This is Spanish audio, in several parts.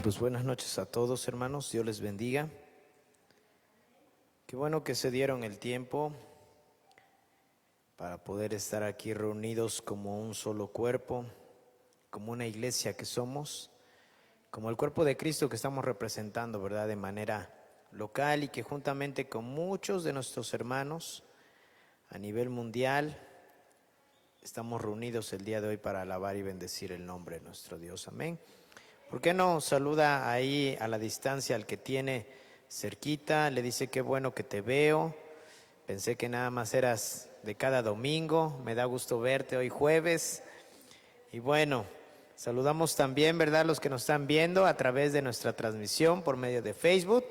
Pues buenas noches a todos, hermanos. Dios les bendiga. Qué bueno que se dieron el tiempo para poder estar aquí reunidos como un solo cuerpo, como una iglesia que somos, como el cuerpo de Cristo que estamos representando, ¿verdad?, de manera local, y que juntamente con muchos de nuestros hermanos a nivel mundial estamos reunidos el día de hoy para alabar y bendecir el nombre de nuestro Dios. Amén. ¿Por qué no saluda ahí a la distancia al que tiene cerquita? Le dice: qué bueno que te veo. Pensé que nada más eras de cada domingo. Me da gusto verte hoy jueves. Y bueno, saludamos también, ¿verdad?, a los que nos están viendo a través de nuestra transmisión por medio de Facebook,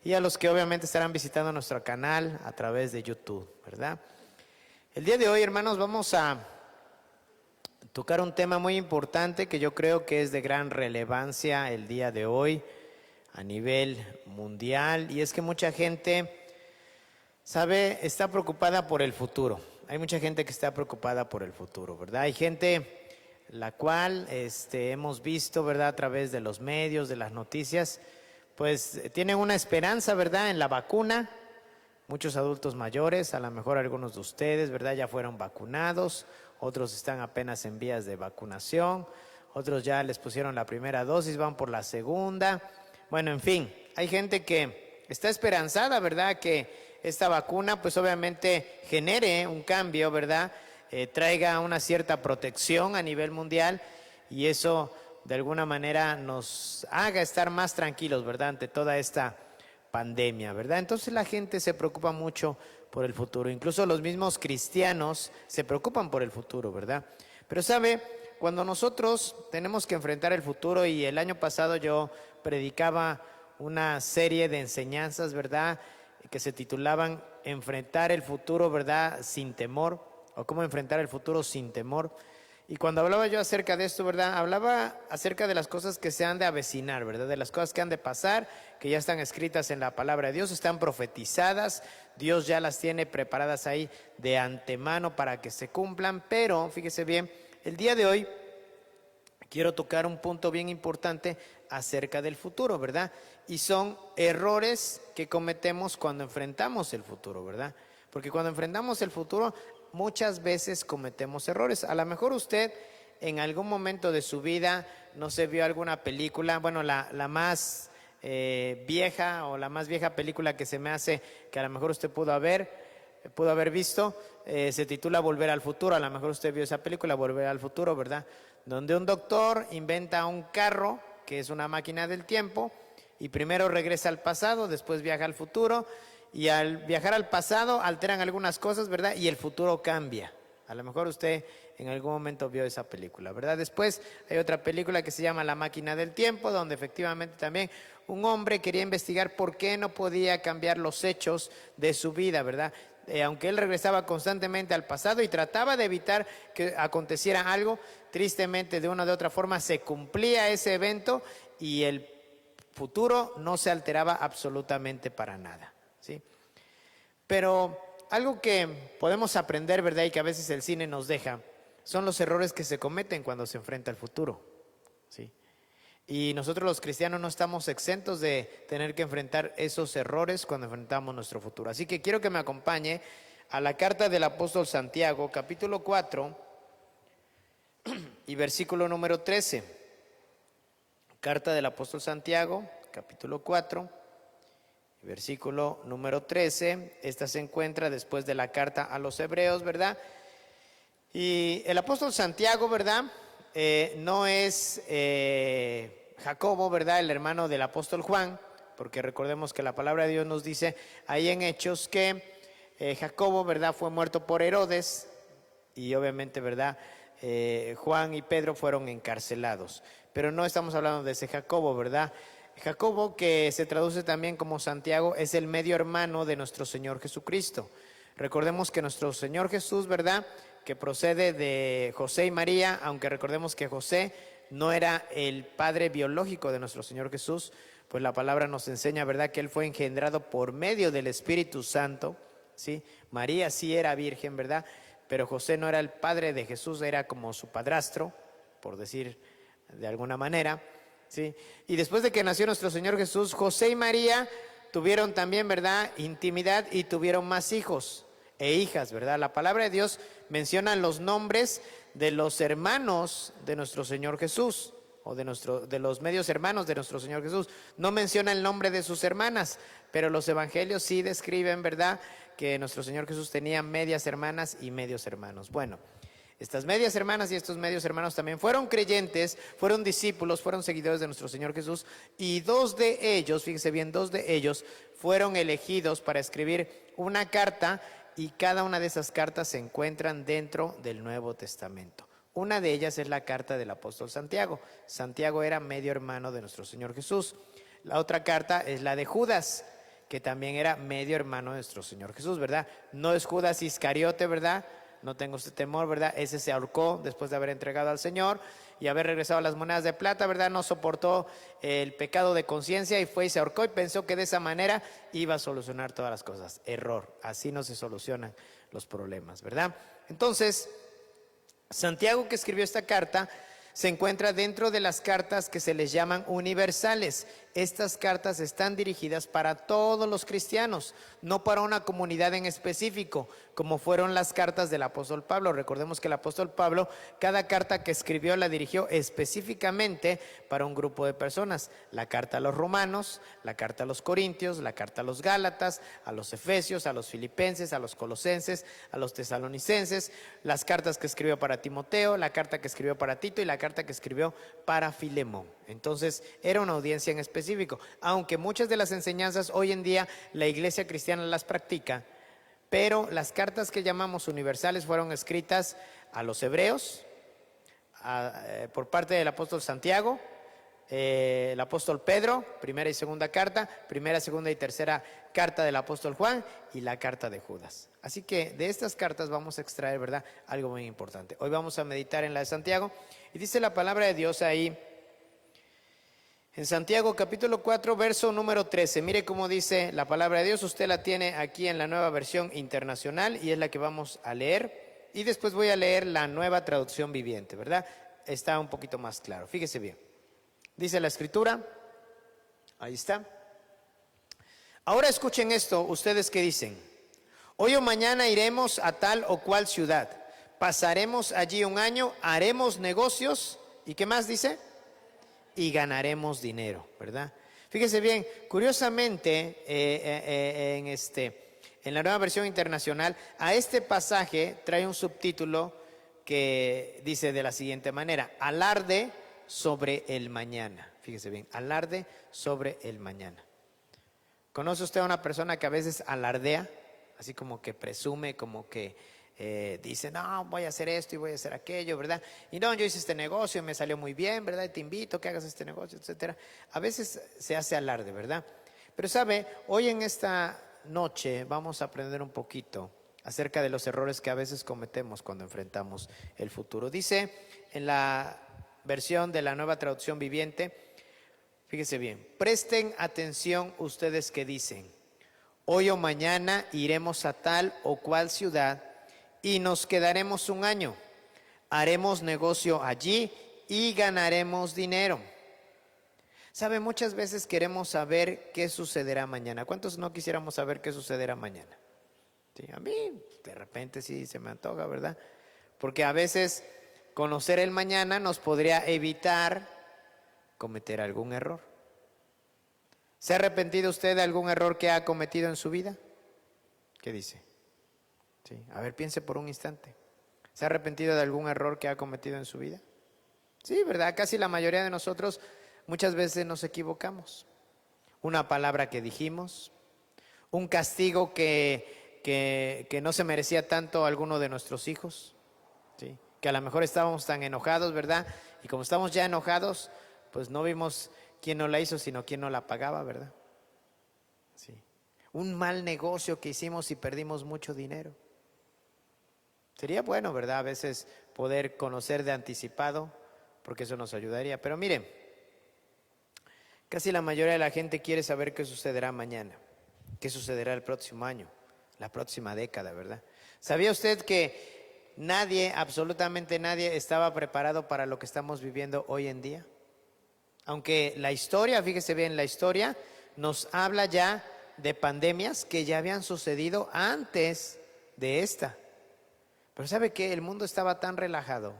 y a los que obviamente estarán visitando nuestro canal a través de YouTube, ¿verdad? El día de hoy, hermanos, vamos a tocar un tema muy importante que yo creo que es de gran relevancia el día de hoy a nivel mundial, y es que mucha gente, ¿sabe?, está preocupada por el futuro. Hay mucha gente que está preocupada por el futuro, ¿verdad? Hay gente la cual hemos visto, ¿verdad?, a través de los medios, de las noticias, pues tienen una esperanza, ¿verdad?, en la vacuna. Muchos adultos mayores, a lo mejor algunos de ustedes, ¿verdad?, ya fueron vacunados, otros están apenas en vías de vacunación, otros ya les pusieron la primera dosis, van por la segunda. Bueno, en fin, hay gente que está esperanzada, ¿verdad?, que esta vacuna pues obviamente genere un cambio, ¿verdad?, traiga una cierta protección a nivel mundial, y eso de alguna manera nos haga estar más tranquilos, ¿verdad?, ante toda esta pandemia, ¿verdad? Entonces la gente se preocupa mucho por el futuro. Incluso los mismos cristianos se preocupan por el futuro, ¿verdad? Pero sabe, cuando nosotros tenemos que enfrentar el futuro, y el año pasado yo predicaba una serie de enseñanzas, ¿verdad?, que se titulaban Enfrentar el futuro, ¿verdad?, sin temor, o cómo enfrentar el futuro sin temor. Y cuando hablaba yo acerca de esto, ¿verdad?, hablaba acerca de las cosas que se han de avecinar, ¿verdad?, de las cosas que han de pasar, que ya están escritas en la palabra de Dios, están profetizadas, Dios ya las tiene preparadas ahí de antemano para que se cumplan. Pero, fíjese bien, el día de hoy quiero tocar un punto bien importante acerca del futuro, ¿verdad? Y son errores que cometemos cuando enfrentamos el futuro, ¿verdad? Porque cuando enfrentamos el futuro, muchas veces cometemos errores. A lo mejor usted en algún momento de su vida no se vio alguna película, bueno, la más vieja, o la más vieja película que se me hace que a lo mejor usted pudo haber visto, se titula Volver al Futuro. A lo mejor usted vio esa película, Volver al Futuro, ¿verdad?, donde un doctor inventa un carro que es una máquina del tiempo, y primero regresa al pasado, después viaja al futuro, y al viajar al pasado alteran algunas cosas, ¿verdad?, y el futuro cambia. A lo mejor usted en algún momento vio esa película, ¿verdad? Después hay otra película que se llama La Máquina del Tiempo, donde efectivamente también un hombre quería investigar por qué no podía cambiar los hechos de su vida, ¿verdad? Aunque él regresaba constantemente al pasado y trataba de evitar que aconteciera algo, tristemente de una o de otra forma se cumplía ese evento y el futuro no se alteraba absolutamente para nada, ¿sí? Pero algo que podemos aprender, ¿verdad?, y que a veces el cine nos deja, son los errores que se cometen cuando se enfrenta al futuro, ¿sí? Y nosotros los cristianos no estamos exentos de tener que enfrentar esos errores cuando enfrentamos nuestro futuro. Así que quiero que me acompañe a la carta del apóstol Santiago, capítulo 4 y versículo número 13. Carta del apóstol Santiago, capítulo 4, versículo número 13. Esta se encuentra después de la carta a los hebreos, ¿verdad? Y el apóstol Santiago, ¿verdad?, no es Jacobo, ¿verdad?, el hermano del apóstol Juan, porque recordemos que la palabra de Dios nos dice ahí en Hechos que Jacobo, ¿verdad?, fue muerto por Herodes, y obviamente, ¿verdad?, Juan y Pedro fueron encarcelados. Pero no estamos hablando de ese Jacobo, ¿verdad? Jacobo, que se traduce también como Santiago, es el medio hermano de nuestro Señor Jesucristo. Recordemos que nuestro Señor Jesús, ¿verdad?, que procede de José y María, aunque recordemos que José no era el padre biológico de nuestro Señor Jesús, pues la palabra nos enseña, ¿verdad?, que Él fue engendrado por medio del Espíritu Santo, ¿sí? María sí era virgen, ¿verdad?, pero José no era el padre de Jesús, era como su padrastro, por decir de alguna manera. ¿sí? Y después de que nació nuestro Señor Jesús, José y María tuvieron también, ¿verdad?, intimidad y tuvieron más hijos e hijas, ¿verdad? La palabra de Dios menciona los nombres de los hermanos de nuestro Señor Jesús, o de los medios hermanos de nuestro Señor Jesús. No menciona el nombre de sus hermanas, pero los evangelios sí describen, ¿verdad?, que nuestro Señor Jesús tenía medias hermanas y medios hermanos. Bueno, estas medias hermanas y estos medios hermanos también fueron creyentes, fueron discípulos, fueron seguidores de nuestro Señor Jesús, y dos de ellos, fíjense bien, dos de ellos fueron elegidos para escribir una carta, y cada una de esas cartas se encuentran dentro del Nuevo Testamento. Una de ellas es la carta del apóstol Santiago. Santiago era medio hermano de nuestro Señor Jesús. La otra carta es la de Judas, que también era medio hermano de nuestro Señor Jesús, ¿verdad? No es Judas Iscariote, ¿verdad? No tengo usted temor, ¿verdad? Ese se ahorcó después de haber entregado al Señor y haber regresado las monedas de plata, ¿verdad? No soportó el pecado de conciencia y fue y se ahorcó y pensó que de esa manera iba a solucionar todas las cosas. Error, así no se solucionan los problemas, ¿verdad? Entonces, Santiago, que escribió esta carta, se encuentra dentro de las cartas que se les llaman universales. Estas cartas están dirigidas para todos los cristianos, no para una comunidad en específico, como fueron las cartas del apóstol Pablo. Recordemos que el apóstol Pablo, cada carta que escribió la dirigió específicamente para un grupo de personas. La carta a los romanos, la carta a los corintios, la carta a los gálatas, a los efesios, a los filipenses, a los colosenses, a los tesalonicenses, las cartas que escribió para Timoteo, la carta que escribió para Tito y la carta que escribió para Filemón. Entonces era una audiencia en específico, aunque muchas de las enseñanzas hoy en día la iglesia cristiana las practica, pero las cartas que llamamos universales fueron escritas a los hebreos por parte del apóstol Santiago, el apóstol Pedro, primera y segunda carta, primera, segunda y tercera carta del apóstol Juan y la carta de Judas. Así que de estas cartas vamos a extraer, ¿verdad?, algo muy importante. Hoy vamos a meditar en la de Santiago y dice la palabra de Dios ahí en Santiago capítulo 4 verso número 13. Mire cómo dice la palabra de Dios. Usted la tiene aquí en la Nueva Versión Internacional y es la que vamos a leer, y después voy a leer la Nueva Traducción Viviente, ¿verdad? Está un poquito más claro. Fíjese bien. Dice la escritura, ahí está. Ahora escuchen esto, ustedes que dicen: hoy o mañana iremos a tal o cual ciudad, pasaremos allí un año, haremos negocios, ¿y qué más dice? Y ganaremos dinero, ¿verdad? Fíjese bien, curiosamente, en la Nueva Versión Internacional, a este pasaje trae un subtítulo que dice de la siguiente manera: alarde sobre el mañana. Fíjese bien, alarde sobre el mañana. ¿Conoce usted a una persona que a veces alardea? Así como que presume, como que dice, no, voy a hacer esto y voy a hacer aquello, ¿verdad? Y no, yo hice este negocio y me salió muy bien, ¿verdad? Y te invito a que hagas este negocio, etcétera. A veces se hace alarde, ¿verdad? Pero sabe, hoy en esta noche vamos a aprender un poquito acerca de los errores que a veces cometemos cuando enfrentamos el futuro. Dice en la versión de la Nueva Traducción Viviente, fíjese bien, presten atención ustedes que dicen: hoy o mañana iremos a tal o cual ciudad y nos quedaremos un año, haremos negocio allí y ganaremos dinero. Sabe, muchas veces queremos saber qué sucederá mañana. ¿Cuántos no quisiéramos saber qué sucederá mañana? Sí, a mí de repente sí se me antoja, ¿verdad? Porque a veces conocer el mañana nos podría evitar cometer algún error. ¿Se ha arrepentido usted de algún error que ha cometido en su vida? ¿Qué dice? Sí, a ver, piense por un instante. ¿Se ha arrepentido de algún error que ha cometido en su vida? Sí, ¿verdad? Casi la mayoría de nosotros muchas veces nos equivocamos. Una palabra que dijimos, un castigo que no se merecía tanto a alguno de nuestros hijos, ¿sí? Que a lo mejor estábamos tan enojados, ¿verdad? Y como estamos ya enojados, pues no vimos quién no la hizo, sino quién no la pagaba, ¿verdad? Sí. Un mal negocio que hicimos y perdimos mucho dinero. Sería bueno, ¿verdad? A veces poder conocer de anticipado, porque eso nos ayudaría. Pero mire, casi la mayoría de la gente quiere saber qué sucederá mañana, qué sucederá el próximo año, la próxima década, ¿verdad? ¿Sabía usted que nadie, absolutamente nadie, estaba preparado para lo que estamos viviendo hoy en día? Aunque la historia, fíjese bien, la historia nos habla ya de pandemias que ya habían sucedido antes de esta. Pero ¿sabe qué? El mundo estaba tan relajado,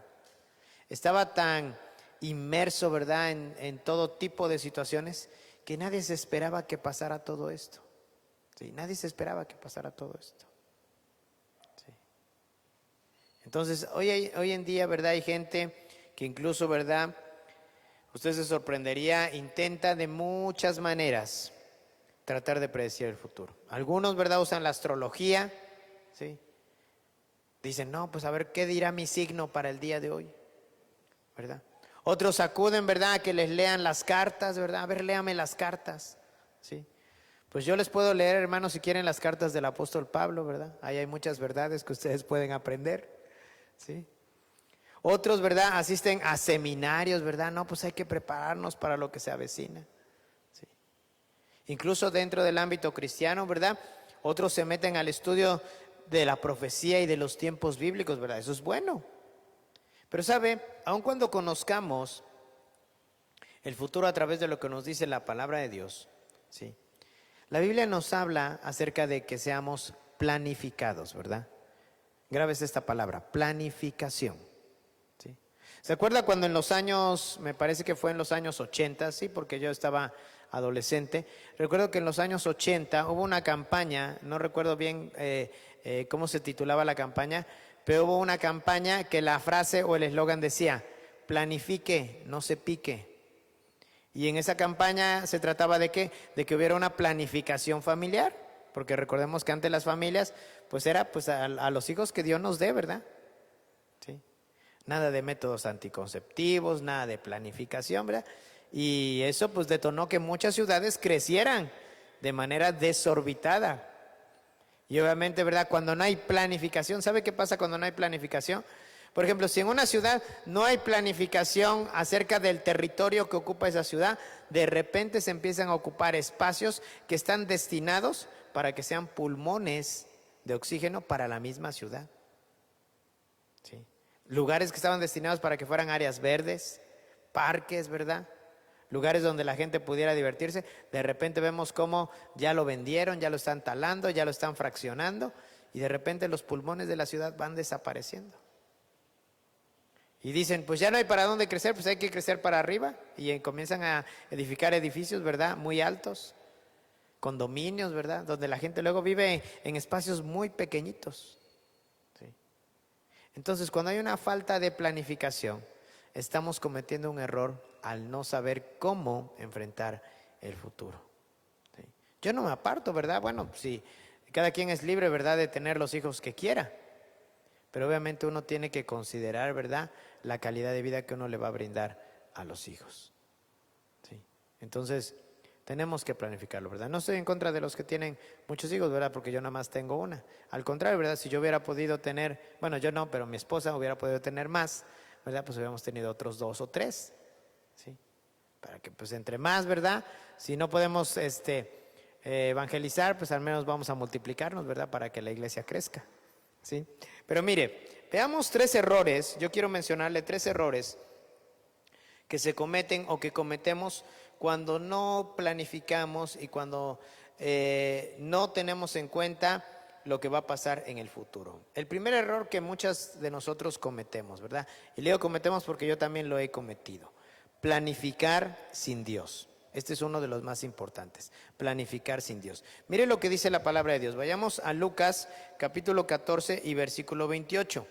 estaba tan inmerso, ¿verdad?, en todo tipo de situaciones, que nadie se esperaba que pasara todo esto. Sí, nadie se esperaba que pasara todo esto. Sí. Entonces, hoy en día, ¿verdad?, hay gente que incluso, ¿verdad?, usted se sorprendería, intenta de muchas maneras tratar de predecir el futuro. Algunos, ¿verdad?, usan la astrología, ¿sí? Dicen, no, pues a ver, ¿qué dirá mi signo para el día de hoy? ¿Verdad? Otros acuden, ¿verdad?, a que les lean las cartas, ¿verdad? A ver, léame las cartas, ¿sí? Pues yo les puedo leer, hermanos, si quieren, las cartas del apóstol Pablo, ¿verdad? Ahí hay muchas verdades que ustedes pueden aprender, ¿sí? Otros, ¿verdad?, asisten a seminarios, ¿verdad? No, pues hay que prepararnos para lo que se avecina, ¿sí? Incluso dentro del ámbito cristiano, ¿verdad?, otros se meten al estudio de la profecía y de los tiempos bíblicos, ¿verdad? Eso es bueno. Pero sabe, aun cuando conozcamos el futuro a través de lo que nos dice la palabra de Dios, ¿sí?, la Biblia nos habla acerca de que seamos planificados, ¿verdad? Grábese esta palabra, planificación, ¿sí? ¿Se acuerda cuando en los años, me parece que fue en los años 80, sí, porque yo estaba adolescente? Recuerdo que en los años 80 hubo una campaña, no recuerdo bien cómo se titulaba la campaña, pero hubo una campaña que la frase o el eslogan decía, planifique, no se pique. Y en esa campaña se trataba de qué, de que hubiera una planificación familiar, porque recordemos que antes las familias, pues era pues a los hijos que Dios nos dé, ¿verdad? ¿Sí? Nada de métodos anticonceptivos, nada de planificación, ¿verdad? Y eso pues detonó que muchas ciudades crecieran de manera desorbitada. Y obviamente, ¿verdad?, cuando no hay planificación, ¿sabe qué pasa cuando no hay planificación? Por ejemplo, si en una ciudad no hay planificación acerca del territorio que ocupa esa ciudad, de repente se empiezan a ocupar espacios que están destinados para que sean pulmones de oxígeno para la misma ciudad. ¿Sí? Lugares que estaban destinados para que fueran áreas verdes, parques, ¿verdad?, lugares donde la gente pudiera divertirse, de repente vemos cómo ya lo vendieron, ya lo están talando, ya lo están fraccionando, y de repente los pulmones de la ciudad van desapareciendo. Y dicen, pues ya no hay para dónde crecer, pues hay que crecer para arriba, y comienzan a edificar edificios, ¿verdad?, muy altos, condominios, ¿verdad?, donde la gente luego vive en espacios muy pequeñitos. ¿Sí? Entonces, cuando hay una falta de planificación, estamos cometiendo un error al no saber cómo enfrentar el futuro. ¿Sí? Yo no me aparto, ¿verdad? Bueno, sí, cada quien es libre, ¿verdad?, de tener los hijos que quiera, pero obviamente uno tiene que considerar, ¿verdad?, la calidad de vida que uno le va a brindar a los hijos. ¿Sí? Entonces, tenemos que planificarlo, ¿verdad? No estoy en contra de los que tienen muchos hijos, ¿verdad?, porque yo nada más tengo una. Al contrario, ¿verdad?, si yo hubiera podido tener, bueno, yo no, pero mi esposa hubiera podido tener más, ¿verdad?, pues hubiéramos tenido otros 2 o 3, ¿sí? Para que pues entre más, ¿verdad? Si no podemos evangelizar, pues al menos vamos a multiplicarnos, ¿verdad?, para que la iglesia crezca, ¿sí? Pero mire, veamos 3 errores, yo quiero mencionarle 3 errores que se cometen o que cometemos cuando no planificamos y cuando no tenemos en cuenta lo que va a pasar en el futuro. El primer error que muchas de nosotros cometemos, ¿verdad? Y le digo cometemos porque yo también lo he cometido. Planificar sin Dios. Este es uno de los más importantes. Planificar sin Dios. Mire lo que dice la palabra de Dios. Vayamos a Lucas capítulo 14 y versículo 28.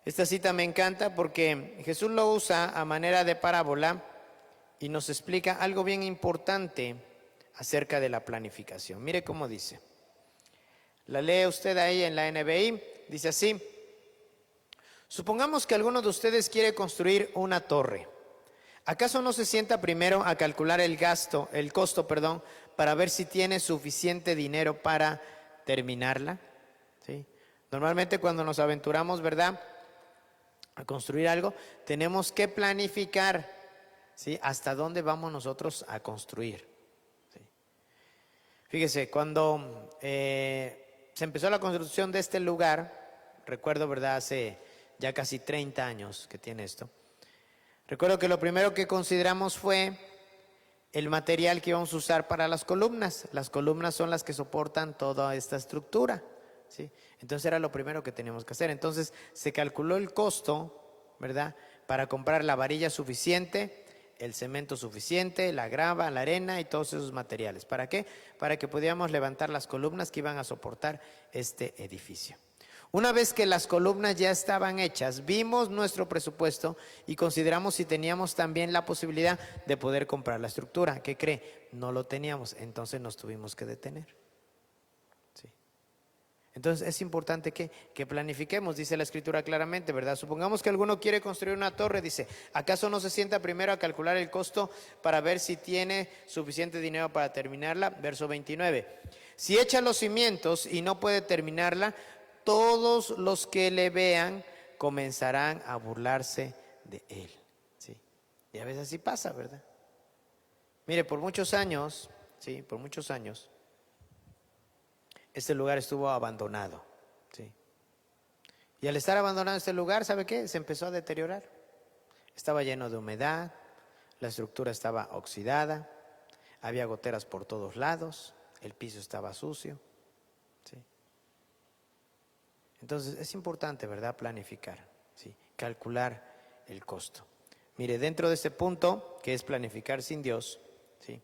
Esta cita me encanta porque Jesús lo usa a manera de parábola y nos explica algo bien importante acerca de la planificación. Mire cómo dice. La lee usted ahí en la NBI. Dice así. Supongamos que alguno de ustedes quiere construir una torre. ¿Acaso no se sienta primero a calcular el costo, para ver si tiene suficiente dinero para terminarla? ¿Sí? Normalmente cuando nos aventuramos, ¿verdad?, a construir algo, tenemos que planificar, ¿sí?, hasta dónde vamos nosotros a construir. ¿Sí? Fíjese, cuando se empezó la construcción de este lugar, recuerdo, ¿verdad?, hace ya casi 30 años que tiene esto, Recuerdo que lo primero que consideramos fue el material que íbamos a usar para las columnas. Las columnas son las que soportan toda esta estructura, ¿sí? Entonces era lo primero que teníamos que hacer. Entonces se calculó el costo, ¿verdad?, para comprar la varilla suficiente, el cemento suficiente, la grava, la arena y todos esos materiales. ¿Para qué? Para que pudiéramos levantar las columnas que iban a soportar este edificio. Una vez que las columnas ya estaban hechas, vimos nuestro presupuesto y consideramos si teníamos también la posibilidad de poder comprar la estructura. ¿Qué cree? No lo teníamos, entonces nos tuvimos que detener. Sí. Entonces es importante que planifiquemos, dice la Escritura claramente, ¿verdad? Supongamos que alguno quiere construir una torre, dice, ¿acaso no se sienta primero a calcular el costo para ver si tiene suficiente dinero para terminarla? Verso 29. Si echa los cimientos y no puede terminarla, todos los que le vean comenzarán a burlarse de él. ¿Sí? Y a veces así pasa, ¿verdad? Mire, por muchos años, ¿sí?, por muchos años, este lugar estuvo abandonado. ¿Sí? Y al estar abandonado este lugar, ¿sabe qué? Se empezó a deteriorar. Estaba lleno de humedad, la estructura estaba oxidada, había goteras por todos lados, el piso estaba sucio. ¿Sí? Entonces es importante, ¿verdad?, planificar, ¿sí?, calcular el costo. Mire, dentro de este punto, que es planificar sin Dios, ¿sí?,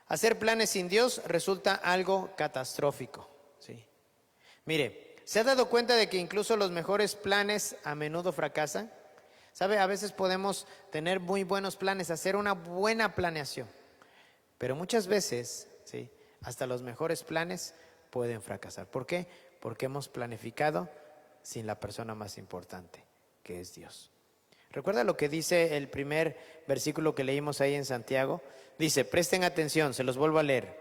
hacer planes sin Dios resulta algo catastrófico, ¿sí? Mire, ¿se ha dado cuenta de que incluso los mejores planes a menudo fracasan? ¿Sabe? A veces podemos tener muy buenos planes, hacer una buena planeación, pero muchas veces, ¿sí?, hasta los mejores planes pueden fracasar. ¿Por qué? Porque hemos planificado sin la persona más importante, que es Dios. ¿Recuerda lo que dice el primer versículo que leímos ahí en Santiago? Dice, presten atención, se los vuelvo a leer.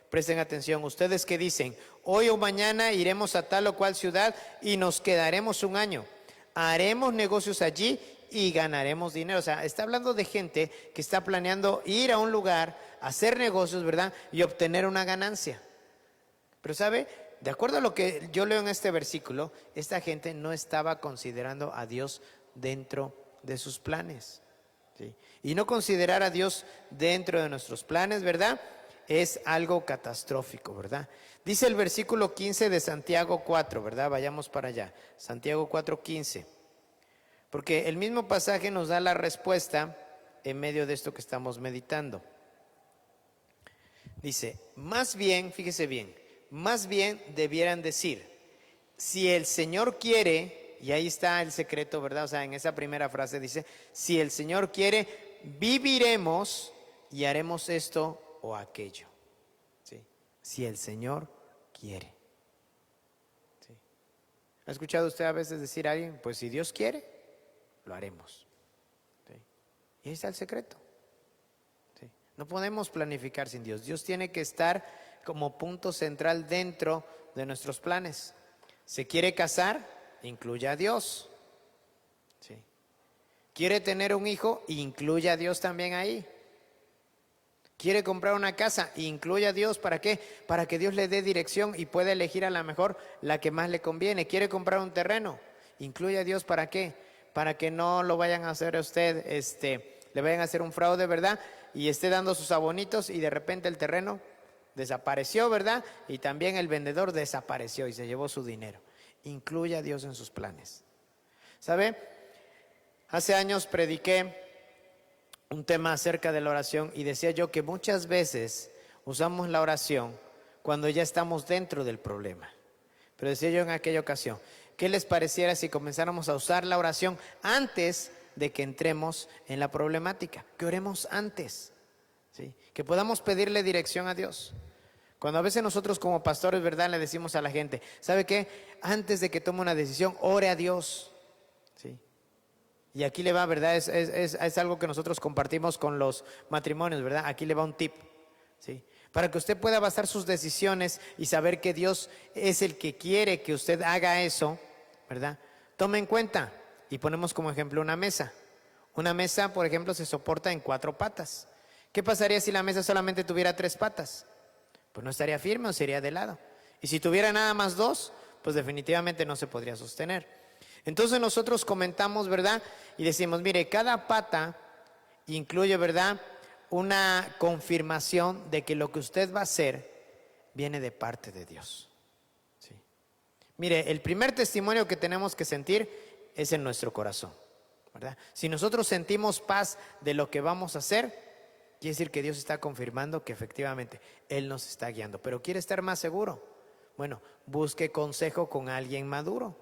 Presten atención, ustedes que dicen, hoy o mañana iremos a tal o cual ciudad y nos quedaremos un año. Haremos negocios allí y ganaremos dinero. O sea, está hablando de gente que está planeando ir a un lugar, hacer negocios, ¿verdad?, y obtener una ganancia. Pero ¿sabe? De acuerdo a lo que yo leo en este versículo, esta gente no estaba considerando a Dios dentro de sus planes, ¿sí? Y no considerar a Dios dentro de nuestros planes, ¿verdad?, es algo catastrófico, ¿verdad? Dice el versículo 15 de Santiago 4, ¿verdad? Vayamos para allá. Santiago 4:15. Porque el mismo pasaje nos da la respuesta en medio de esto que estamos meditando. Dice, más bien, fíjese bien, más bien debieran decir, si el Señor quiere, y ahí está el secreto, ¿verdad? O sea, en esa primera frase dice, si el Señor quiere, viviremos y haremos esto o aquello. ¿Sí? Si el Señor quiere. ¿Sí? ¿Ha escuchado usted a veces decir a alguien, pues si Dios quiere, lo haremos? ¿Sí? Y ahí está el secreto. ¿Sí? No podemos planificar sin Dios. Dios tiene que estar como punto central dentro de nuestros planes. ¿Se quiere casar? Incluye a Dios. ¿Sí? ¿Quiere tener un hijo? Incluye a Dios también ahí. ¿Quiere comprar una casa? Incluye a Dios. ¿Para qué? Para que Dios le dé dirección y pueda elegir a la mejor la que más le conviene. ¿Quiere comprar un terreno? Incluye a Dios. ¿Para qué? Para que no lo vayan a hacer a usted, le vayan a hacer un fraude, ¿verdad? Y esté dando sus abonitos y de repente el terreno desapareció, ¿verdad? Y también el vendedor desapareció y se llevó su dinero. Incluye a Dios en sus planes. ¿Sabe? Hace años prediqué un tema acerca de la oración y decía yo que muchas veces usamos la oración cuando ya estamos dentro del problema. Pero decía yo en aquella ocasión, ¿qué les pareciera si comenzáramos a usar la oración antes de que entremos en la problemática? Que oremos antes, ¿sí? Que podamos pedirle dirección a Dios. Cuando a veces nosotros como pastores, ¿verdad?, le decimos a la gente, ¿sabe qué? Antes de que tome una decisión, ore a Dios, ¿sí? Y aquí le va, ¿verdad? Es algo que nosotros compartimos con los matrimonios, ¿verdad? Aquí le va un tip, ¿sí? Para que usted pueda basar sus decisiones y saber que Dios es el que quiere que usted haga eso, ¿verdad? Tome en cuenta, y ponemos como ejemplo una mesa. Una mesa, por ejemplo, se soporta en 4 patas. ¿Qué pasaría si la mesa solamente tuviera 3 patas? Pues no estaría firme o sería de lado. Y si tuviera nada más 2, pues definitivamente no se podría sostener. Entonces nosotros comentamos, ¿verdad? Y decimos, mire, cada pata incluye, ¿verdad?, una confirmación de que lo que usted va a hacer viene de parte de Dios. ¿Sí? Mire, el primer testimonio que tenemos que sentir es en nuestro corazón, ¿verdad? Si nosotros sentimos paz de lo que vamos a hacer, quiere decir que Dios está confirmando que efectivamente Él nos está guiando. Pero quiere estar más seguro. Bueno, busque consejo con alguien maduro.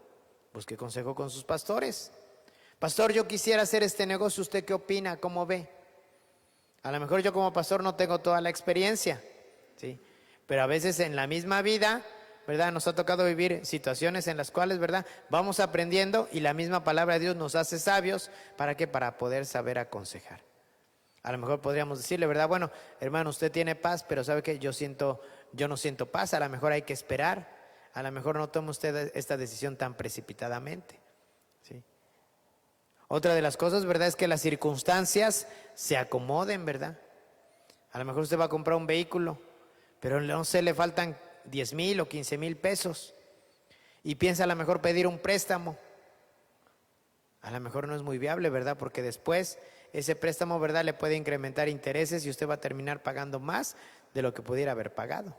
Busque consejo con sus pastores. Pastor, yo quisiera hacer este negocio, ¿usted qué opina? ¿Cómo ve? A lo mejor yo como pastor no tengo toda la experiencia, ¿sí? Pero a veces en la misma vida, ¿verdad?, nos ha tocado vivir situaciones en las cuales, ¿verdad?, vamos aprendiendo y la misma palabra de Dios nos hace sabios. ¿Para qué? Para poder saber aconsejar. A lo mejor podríamos decirle, ¿verdad?, bueno, hermano, usted tiene paz, pero ¿sabe qué? Yo no siento paz, a lo mejor hay que esperar, a lo mejor no tome usted esta decisión tan precipitadamente, ¿sí? Otra de las cosas, ¿verdad?, es que las circunstancias se acomoden, ¿verdad? A lo mejor usted va a comprar un vehículo, pero no se le faltan 10,000 o 15,000 pesos y piensa a lo mejor pedir un préstamo. A lo mejor no es muy viable, ¿verdad? Porque después ese préstamo, ¿verdad?, le puede incrementar intereses y usted va a terminar pagando más de lo que pudiera haber pagado.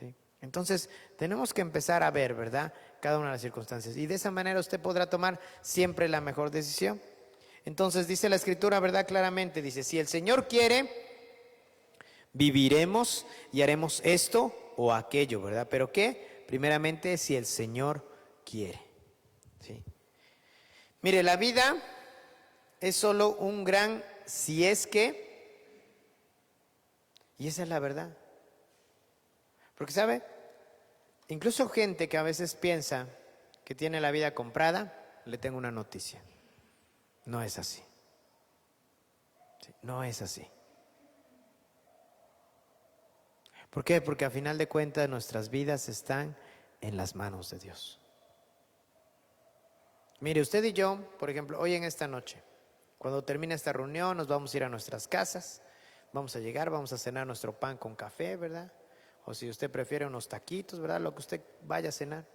¿Sí? Entonces, tenemos que empezar a ver, ¿verdad?, cada una de las circunstancias. Y de esa manera usted podrá tomar siempre la mejor decisión. Entonces, dice la Escritura, ¿verdad?, claramente, dice, si el Señor quiere, viviremos y haremos esto o aquello, ¿verdad? ¿Pero qué? Primeramente, si el Señor quiere. ¿Sí? Mire, la vida es solo un gran si es que, y esa es la verdad. Porque, ¿sabe? Incluso gente que a veces piensa que tiene la vida comprada, le tengo una noticia. No es así. Sí, no es así. ¿Por qué? Porque a final de cuentas nuestras vidas están en las manos de Dios. Mire, usted y yo, por ejemplo, hoy en esta noche, cuando termine esta reunión, nos vamos a ir a nuestras casas, vamos a llegar, vamos a cenar nuestro pan con café, ¿verdad? O si usted prefiere unos taquitos, ¿verdad?, lo que usted vaya a cenar.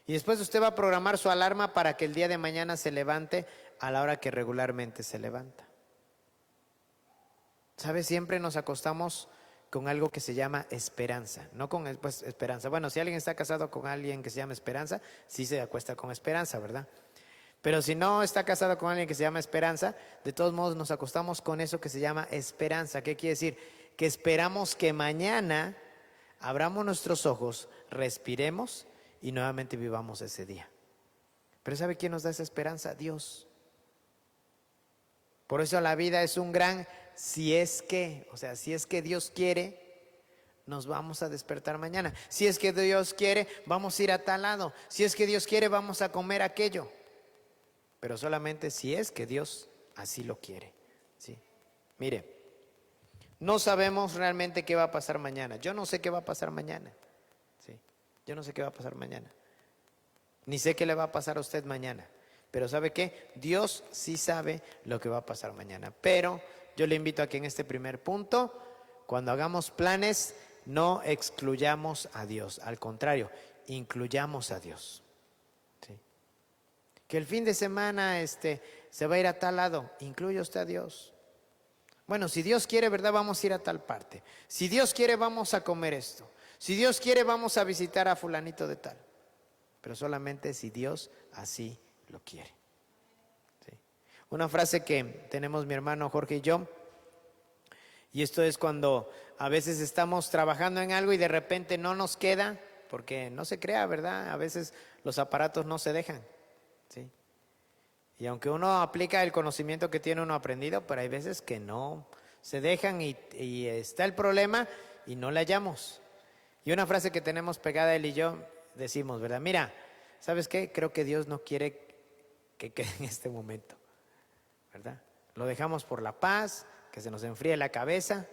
Y después usted va a programar su alarma para que el día de mañana se levante a la hora que regularmente se levanta. ¿Sabe? Siempre nos acostamos con algo que se llama esperanza, no con esperanza. Bueno, si alguien está casado con alguien que se llama Esperanza, sí se acuesta con esperanza, ¿verdad? Pero si no está casado con alguien que se llama Esperanza, de todos modos nos acostamos con eso que se llama esperanza. ¿Qué quiere decir? Que esperamos que mañana abramos nuestros ojos, respiremos y nuevamente vivamos ese día. Pero ¿sabe quién nos da esa esperanza? Dios. Por eso la vida es un gran si es que, o sea, si es que Dios quiere, nos vamos a despertar mañana. Si es que Dios quiere, vamos a ir a tal lado. Si es que Dios quiere, vamos a comer aquello. Pero solamente si es que Dios así lo quiere. ¿Sí? Mire, no sabemos realmente qué va a pasar mañana. Yo no sé qué va a pasar mañana. ¿Sí? Yo no sé qué va a pasar mañana. Ni sé qué le va a pasar a usted mañana. Pero ¿sabe qué? Dios sí sabe lo que va a pasar mañana. Pero yo le invito a que en este primer punto, cuando hagamos planes, no excluyamos a Dios. Al contrario, incluyamos a Dios. ¿Sí? Que el fin de semana se va a ir a tal lado, incluya usted a Dios. Bueno, si Dios quiere, ¿verdad?, vamos a ir a tal parte. Si Dios quiere, vamos a comer esto. Si Dios quiere, vamos a visitar a fulanito de tal. Pero solamente si Dios así lo quiere. ¿Sí? Una frase que tenemos mi hermano Jorge y yo, y esto es cuando a veces estamos trabajando en algo y de repente no nos queda, porque no se crea, ¿verdad? A veces los aparatos no se dejan. ¿Sí? Y aunque uno aplica el conocimiento que tiene uno aprendido, pero hay veces que no se dejan y está el problema y no le hallamos. Y una frase que tenemos pegada él y yo, decimos, ¿verdad? Mira, ¿sabes qué? Creo que Dios no quiere que quede en este momento, ¿verdad? Lo dejamos por la paz, que se nos enfríe la cabeza,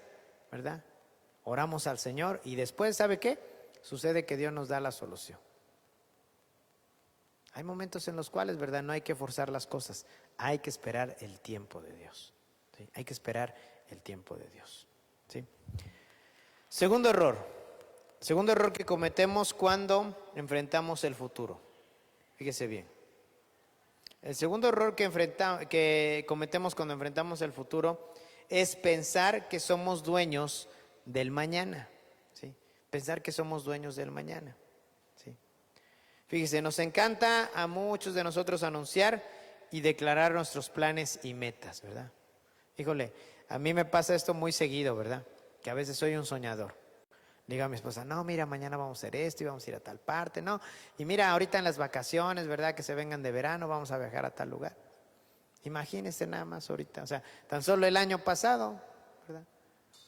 ¿verdad? Oramos al Señor y después, ¿sabe qué? Sucede que Dios nos da la solución. Hay momentos en los cuales, ¿verdad?, no hay que forzar las cosas, hay que esperar el tiempo de Dios. ¿Sí? Hay que esperar el tiempo de Dios. ¿Sí? Segundo error que cometemos cuando enfrentamos el futuro. Fíjese bien. El segundo error que cometemos cuando enfrentamos el futuro es pensar que somos dueños del mañana. ¿Sí? Pensar que somos dueños del mañana. ¿Sí? Fíjese, nos encanta a muchos de nosotros anunciar y declarar nuestros planes y metas, ¿verdad? Híjole, a mí me pasa esto muy seguido, ¿verdad? Que a veces soy un soñador. Digo a mi esposa, no, mira, mañana vamos a hacer esto y vamos a ir a tal parte, ¿no? Y mira, ahorita en las vacaciones, ¿verdad? Que se vengan de verano, vamos a viajar a tal lugar. Imagínense nada más ahorita, o sea, tan solo el año pasado, ¿verdad?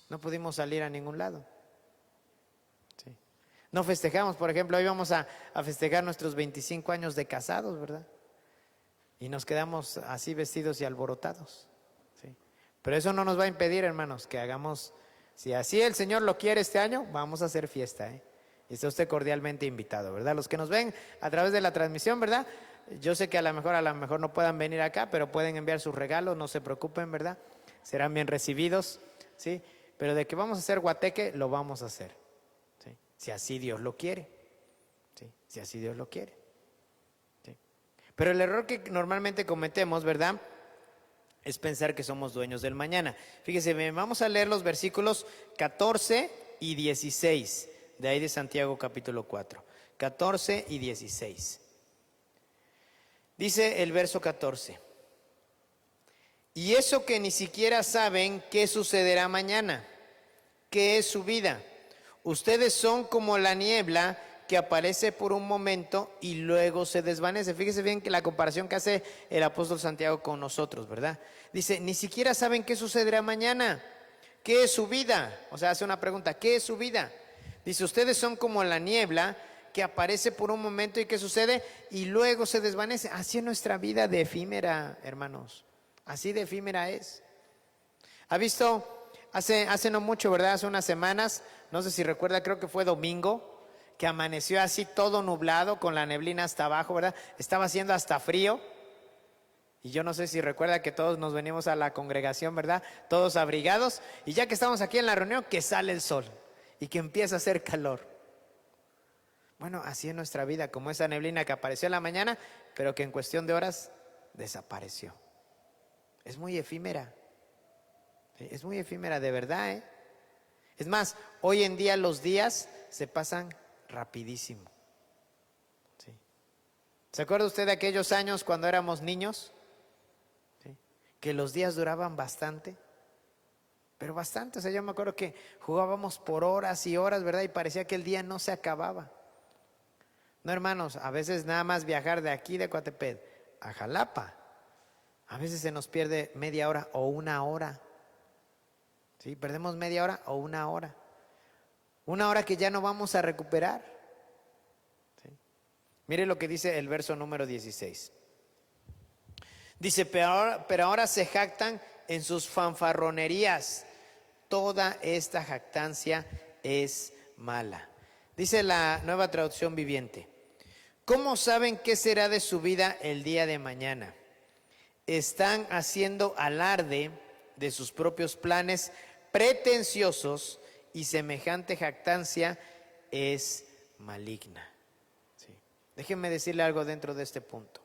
No pudimos salir a ningún lado. Sí. No festejamos, por ejemplo, hoy vamos a festejar nuestros 25 años de casados, ¿verdad? Y nos quedamos así vestidos y alborotados. ¿Sí? Pero eso no nos va a impedir, hermanos, que hagamos, si así el Señor lo quiere este año, vamos a hacer fiesta, ¿eh? Y está usted cordialmente invitado, ¿verdad? Los que nos ven a través de la transmisión, ¿verdad? Yo sé que a lo mejor no puedan venir acá, pero pueden enviar sus regalos, no se preocupen, ¿verdad? Serán bien recibidos, ¿sí? Pero de que vamos a hacer guateque, lo vamos a hacer, ¿sí? Si así Dios lo quiere, ¿sí? Si así Dios lo quiere, ¿sí? Pero el error que normalmente cometemos, ¿verdad?, es pensar que somos dueños del mañana. Fíjese, vamos a leer los versículos 14 y 16, de ahí de Santiago capítulo 4, 14 y 16. Dice el verso 14, y eso que ni siquiera saben qué sucederá mañana, qué es su vida. Ustedes son como la niebla que aparece por un momento y luego se desvanece. Fíjese bien que la comparación que hace el apóstol Santiago con nosotros, ¿verdad? Dice, ni siquiera saben qué sucederá mañana, qué es su vida. O sea, hace una pregunta, ¿qué es su vida? Dice, ustedes son como la niebla que aparece por un momento y ¿qué sucede? Y luego se desvanece. Así es nuestra vida de efímera, hermanos. Así de efímera es. ¿Ha visto? Hace no mucho, ¿verdad? Hace unas semanas, no sé si recuerda, creo que fue domingo, que amaneció así todo nublado, con la neblina hasta abajo, ¿verdad? Estaba haciendo hasta frío. Y yo no sé si recuerda que todos nos venimos a la congregación, ¿verdad? Todos abrigados. Y ya que estamos aquí en la reunión, que sale el sol y que empieza a hacer calor. Bueno, así es nuestra vida, como esa neblina que apareció en la mañana, pero que en cuestión de horas desapareció. Es muy efímera. Es muy efímera, de verdad, ¿eh? Es más, hoy en día los días se pasan rapidísimo. ¿Sí? ¿Se acuerda usted de aquellos años cuando éramos niños? ¿Sí? Que los días duraban bastante, pero bastante. O sea, yo me acuerdo que jugábamos por horas y horas, ¿verdad? Y parecía que el día no se acababa. No, hermanos, a veces nada más viajar de aquí de Coatepec a Jalapa, a veces se nos pierde media hora o una hora. ¿Sí? Perdemos media hora o una hora. Una hora que ya no vamos a recuperar. ¿Sí? Mire lo que dice el verso número 16. Dice, pero ahora se jactan en sus fanfarronerías. Toda esta jactancia es mala. Dice la Nueva Traducción Viviente. ¿Cómo saben qué será de su vida el día de mañana? Están haciendo alarde de sus propios planes pretenciosos y semejante jactancia es maligna. Sí. Déjenme decirle algo dentro de este punto.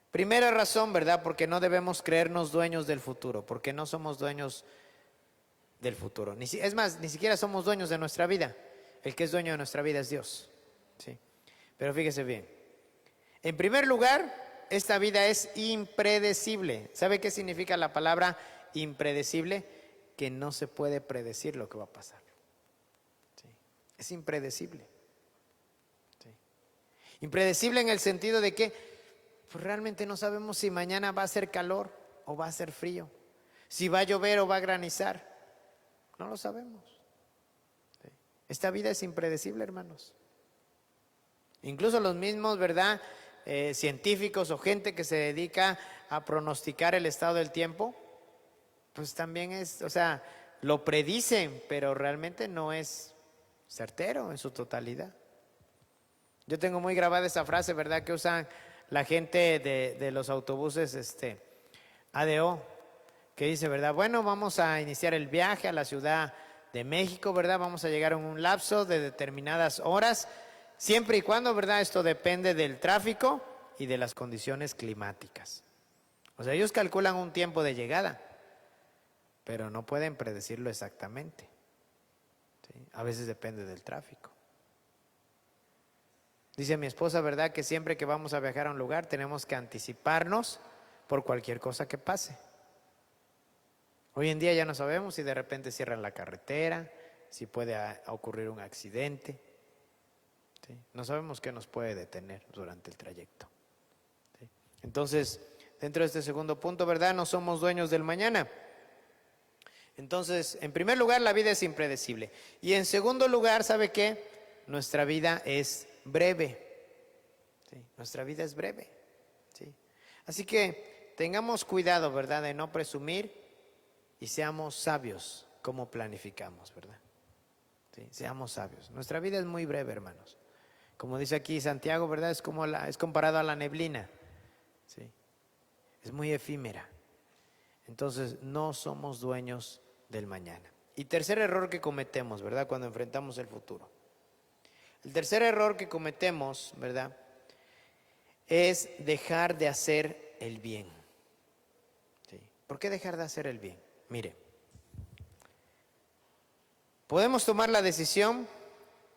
Primera razón, ¿verdad? Porque no debemos creernos dueños del futuro, porque no somos dueños del futuro. Es más, ni siquiera somos dueños de nuestra vida. El que es dueño de nuestra vida es Dios. Sí. Pero fíjese bien. En primer lugar, esta vida es impredecible. ¿Sabe qué significa la palabra impredecible? Que no se puede predecir lo que va a pasar. ¿Sí? Es impredecible. ¿Sí? Impredecible en el sentido de que pues, realmente no sabemos si mañana va a ser calor o va a ser frío, si va a llover o va a granizar. No lo sabemos. ¿Sí? Esta vida es impredecible, hermanos. Incluso los mismos, ¿verdad? Científicos o gente que se dedica a pronosticar el estado del tiempo, pues también es, o sea, lo predicen, pero realmente no es certero en su totalidad. Yo tengo muy grabada esa frase, ¿verdad? Que usan la gente de los autobuses ADO, que dice, ¿verdad? Bueno, vamos a iniciar el viaje a la Ciudad de México, ¿verdad? Vamos a llegar en un lapso de determinadas horas. Siempre y cuando, ¿verdad? Esto depende del tráfico y de las condiciones climáticas. O sea, ellos calculan un tiempo de llegada, pero no pueden predecirlo exactamente. ¿Sí? A veces depende del tráfico. Dice mi esposa, ¿verdad? Que siempre que vamos a viajar a un lugar tenemos que anticiparnos por cualquier cosa que pase. Hoy en día ya no sabemos si de repente cierran la carretera, si puede ocurrir un accidente. ¿Sí? No sabemos qué nos puede detener durante el trayecto. ¿Sí? Entonces, dentro de este segundo punto, ¿verdad? No somos dueños del mañana. Entonces, en primer lugar, la vida es impredecible. Y en segundo lugar, ¿sabe qué? Nuestra vida es breve. ¿Sí? Nuestra vida es breve. ¿Sí? Así que tengamos cuidado, ¿verdad? De no presumir y seamos sabios como planificamos, ¿verdad? ¿Sí? Seamos sabios. Nuestra vida es muy breve, hermanos. Como dice aquí Santiago, ¿verdad? Es comparado a la neblina. ¿Sí? Es muy efímera. Entonces, no somos dueños del mañana. Y tercer error que cometemos, ¿verdad? Cuando enfrentamos el futuro. El tercer error que cometemos, ¿verdad? Es dejar de hacer el bien. ¿Sí? ¿Por qué dejar de hacer el bien? Mire, podemos tomar la decisión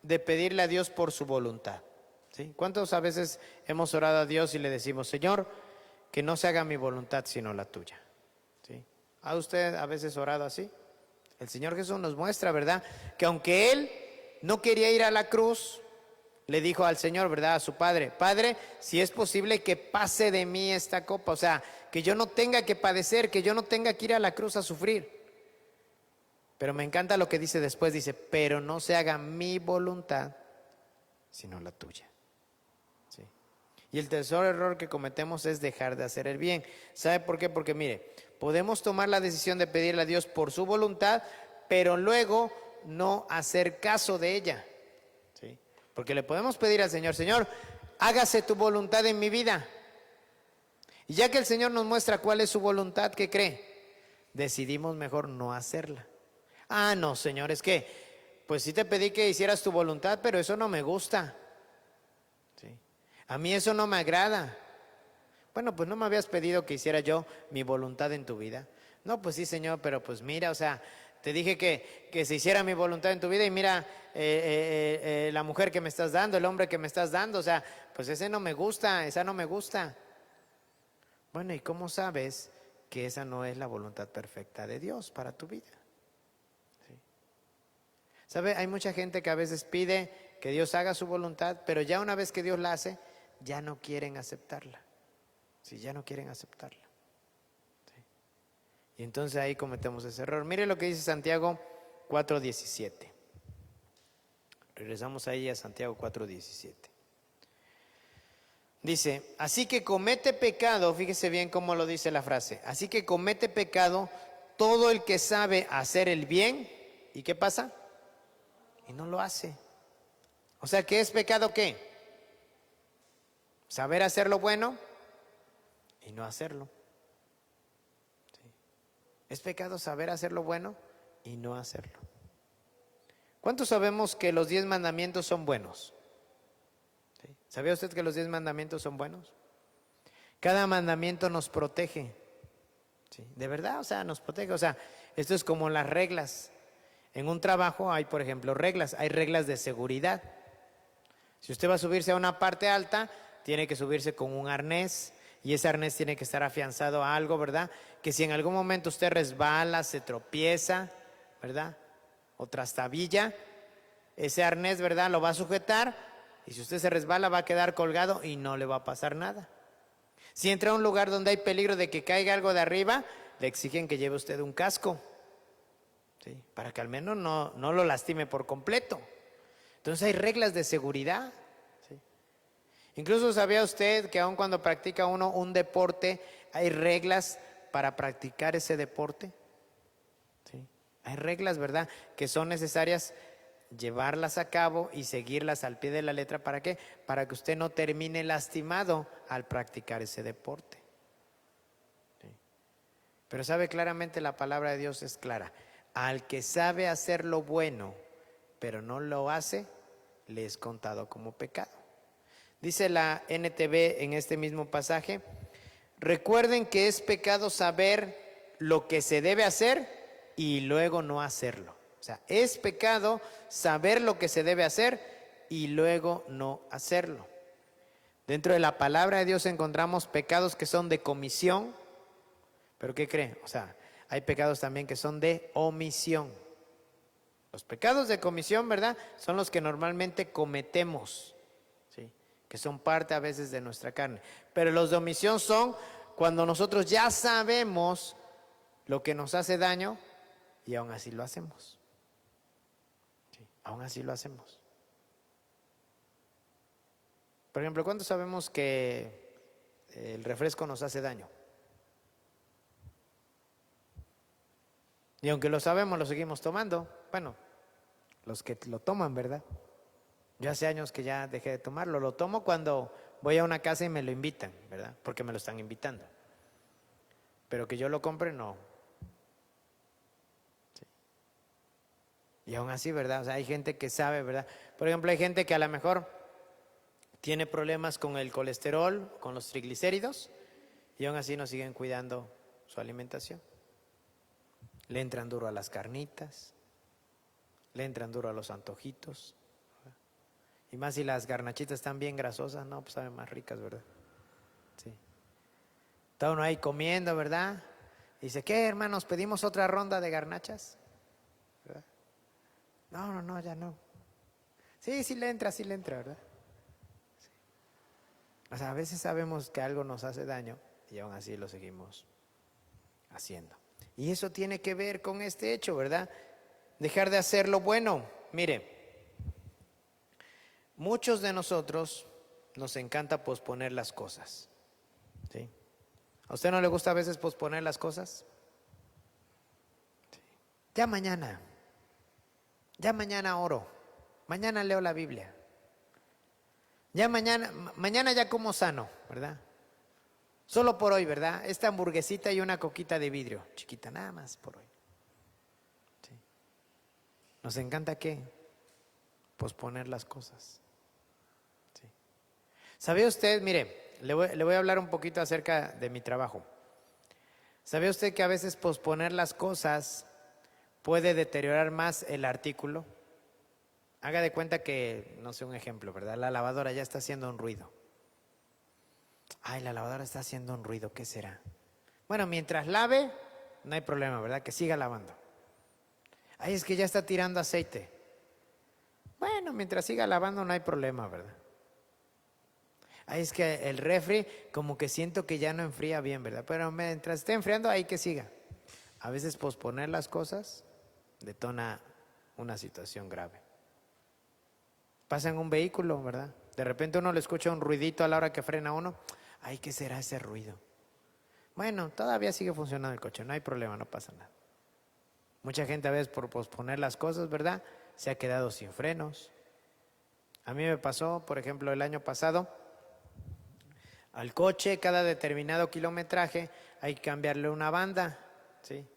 de pedirle a Dios por su voluntad. ¿Sí? ¿Cuántos a veces hemos orado a Dios y le decimos, Señor, que no se haga mi voluntad sino la tuya? ¿Sí? ¿Ha usted a veces orado así? El Señor Jesús nos muestra, ¿verdad? Que aunque Él no quería ir a la cruz, le dijo al Señor, ¿verdad? A su Padre, Padre, si es posible que pase de mí esta copa, o sea, que yo no tenga que padecer, que yo no tenga que ir a la cruz a sufrir. Pero me encanta lo que dice después, dice, pero no se haga mi voluntad, sino la tuya. ¿Sí? Y el tercer error que cometemos es dejar de hacer el bien. ¿Sabe por qué? Porque mire, podemos tomar la decisión de pedirle a Dios por su voluntad, pero luego no hacer caso de ella. ¿Sí? Porque le podemos pedir al Señor, Señor, hágase tu voluntad en mi vida. Y ya que el Señor nos muestra cuál es su voluntad, ¿qué cree? Decidimos mejor no hacerla. Ah, no, Señor, es que, pues sí te pedí que hicieras tu voluntad, pero eso no me gusta. ¿Sí? A mí eso no me agrada. Bueno, pues no me habías pedido que hiciera yo mi voluntad en tu vida. No, pues sí, Señor, pero pues mira, o sea, te dije que se hiciera mi voluntad en tu vida y mira la mujer que me estás dando, el hombre que me estás dando, o sea, pues ese no me gusta, esa no me gusta. Bueno, ¿y cómo sabes que esa no es la voluntad perfecta de Dios para tu vida? ¿Sí? ¿Sabe? Hay mucha gente que a veces pide que Dios haga su voluntad, pero ya una vez que Dios la hace, ya no quieren aceptarla. Sí, ya no quieren aceptarla. ¿Sí? Y entonces ahí cometemos ese error. Mire lo que dice Santiago 4:17. Regresamos ahí a Santiago 4:17. Dice, así que comete pecado, fíjese bien cómo lo dice la frase, así que comete pecado todo el que sabe hacer el bien, ¿y qué pasa? Y no lo hace. O sea, ¿qué es pecado qué? Saber hacer lo bueno y no hacerlo. ¿Sí? Es pecado saber hacer lo bueno y no hacerlo. ¿Cuántos sabemos que los 10 mandamientos son buenos? ¿Sí? ¿Sabía usted que los 10 mandamientos son buenos? Cada mandamiento nos protege. ¿Sí? De verdad, o sea, nos protege. O sea, esto es como las reglas. En un trabajo hay, por ejemplo, reglas. Hay reglas de seguridad. Si usted va a subirse a una parte alta, tiene que subirse con un arnés. Y ese arnés tiene que estar afianzado a algo, ¿verdad? Que si en algún momento usted resbala, se tropieza, ¿verdad? O trastabilla, ese arnés, ¿verdad? Lo va a sujetar. Y si usted se resbala, va a quedar colgado y no le va a pasar nada. Si entra a un lugar donde hay peligro de que caiga algo de arriba, le exigen que lleve usted un casco. ¿Sí? Para que al menos no lo lastime por completo. Entonces hay reglas de seguridad. ¿Sí? Incluso sabía usted que aun cuando practica uno un deporte, hay reglas para practicar ese deporte. ¿Sí? Hay reglas, ¿verdad?, que son necesarias llevarlas a cabo y seguirlas al pie de la letra. ¿Para qué? Para que usted no termine lastimado al practicar ese deporte. ¿Sí? Pero sabe claramente, la palabra de Dios es clara. Al que sabe hacer lo bueno, pero no lo hace, le es contado como pecado. Dice la NTV en este mismo pasaje: recuerden que es pecado saber lo que se debe hacer y luego no hacerlo. O sea, es pecado saber lo que se debe hacer y luego no hacerlo. Dentro de la palabra de Dios encontramos pecados que son de comisión, pero ¿qué creen? O sea, hay pecados también que son de omisión. Los pecados de comisión, ¿verdad?, son los que normalmente cometemos, ¿sí?, que son parte a veces de nuestra carne. Pero los de omisión son cuando nosotros ya sabemos lo que nos hace daño y aún así lo hacemos. ¿Sí? Aún así lo hacemos. Por ejemplo, ¿cuántos sabemos que el refresco nos hace daño? Y aunque lo sabemos, lo seguimos tomando. Bueno, los que lo toman, ¿verdad? Yo hace años que ya dejé de tomarlo. Lo tomo cuando voy a una casa y me lo invitan, ¿verdad? Porque me lo están invitando. Pero que yo lo compre, no. Sí. Y aún así, ¿verdad? O sea, hay gente que sabe, ¿verdad? Por ejemplo, hay gente que a lo mejor tiene problemas con el colesterol, con los triglicéridos, y aún así no siguen cuidando su alimentación. Le entran duro a las carnitas, le entran duro a los antojitos. Y más si las garnachitas están bien grasosas, no, pues saben más ricas, ¿verdad? Sí. Está uno ahí comiendo, ¿verdad? Dice, ¿qué, hermanos? ¿Pedimos otra ronda de garnachas? ¿Verdad? No, ya no. Sí le entra, ¿verdad? Sí. O sea, a veces sabemos que algo nos hace daño y aún así lo seguimos haciendo. Y eso tiene que ver con este hecho, ¿verdad? Dejar de hacer lo bueno. Mire, muchos de nosotros nos encanta posponer las cosas, ¿sí? ¿A usted no le gusta a veces posponer las cosas? Sí. Ya mañana oro, mañana leo la Biblia, ya mañana ya como sano, ¿verdad? Solo por hoy, ¿verdad? Esta hamburguesita y una coquita de vidrio, chiquita, nada más por hoy. Sí. Nos encanta ¿qué? Posponer las cosas. Sí. ¿Sabía usted? Mire, le voy a hablar un poquito acerca de mi trabajo. ¿Sabía usted que a veces posponer las cosas puede deteriorar más el artículo? Haga de cuenta que, no sé, un ejemplo, ¿verdad? La lavadora ya está haciendo un ruido. Ay, la lavadora está haciendo un ruido, ¿qué será? Bueno, mientras lave, no hay problema, ¿verdad? Que siga lavando. Ay, es que ya está tirando aceite. Bueno, mientras siga lavando no hay problema, ¿verdad? Ay, es que el refri como que siento que ya no enfría bien, ¿verdad? Pero mientras esté enfriando, ahí que siga. A veces posponer las cosas detona una situación grave. Pasa en un vehículo, ¿verdad? De repente uno le escucha un ruidito a la hora que frena uno. Ay, ¿qué será ese ruido? Bueno, todavía sigue funcionando el coche, no hay problema, no pasa nada. Mucha gente a veces por posponer las cosas, ¿verdad?, se ha quedado sin frenos. A mí me pasó, por ejemplo, el año pasado, al coche cada determinado kilometraje hay que cambiarle una banda, ¿sí?